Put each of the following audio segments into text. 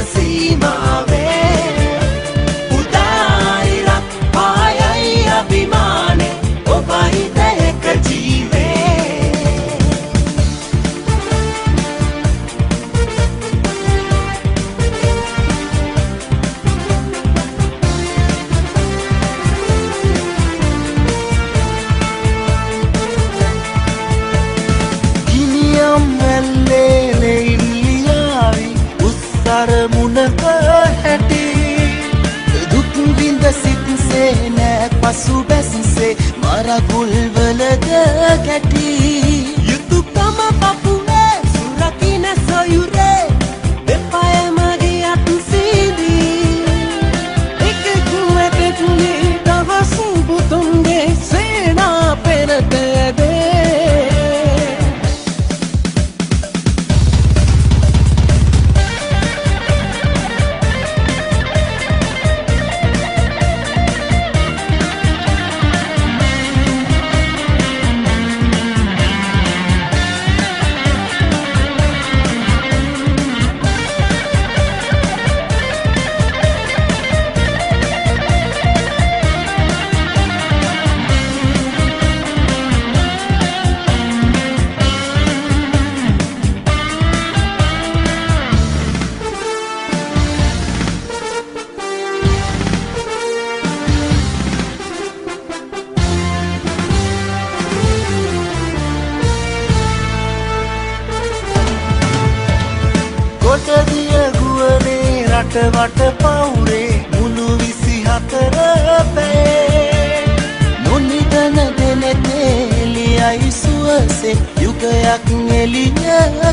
සීමාවේ උදායිරක් පායයි අභිමානේ ඔබයි දෙක ජීවේ ගිනියම් ඇල්ලේ මුණක හැටි දුක් විඳ සිත්සේ නෑ පසු බැස්සේ මරකුල් වලද කැටි යුතුයකම පපුවේ සුරකින සොයුරේ දෙපය මගේ අත් සීදී එක කුමෙකුනේ දවස් පුතුන්ගේ සේනා පෙරට කොටදිය ගුවනේ රටවට පවුරේ මුළු 24 පැයේ නොනිදන දෙනෙතේ එළියයි සුවසේ යුගයක් එළිය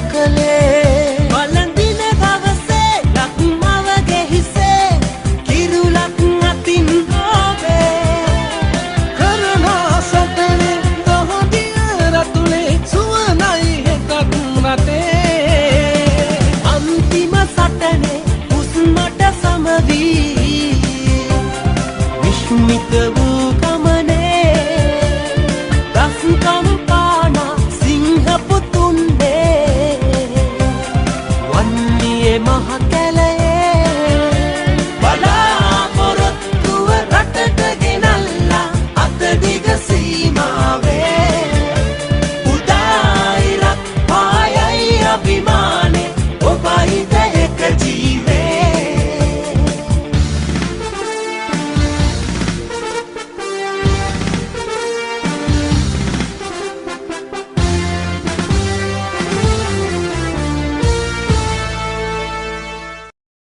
කළේ වළඳින දවසේ ලක්මවගේ හිසේ කිරුලක් අතින් ආවේ කරනා සතනේ දහදිය රතුලේ සුවනයි හෙකක් රටේ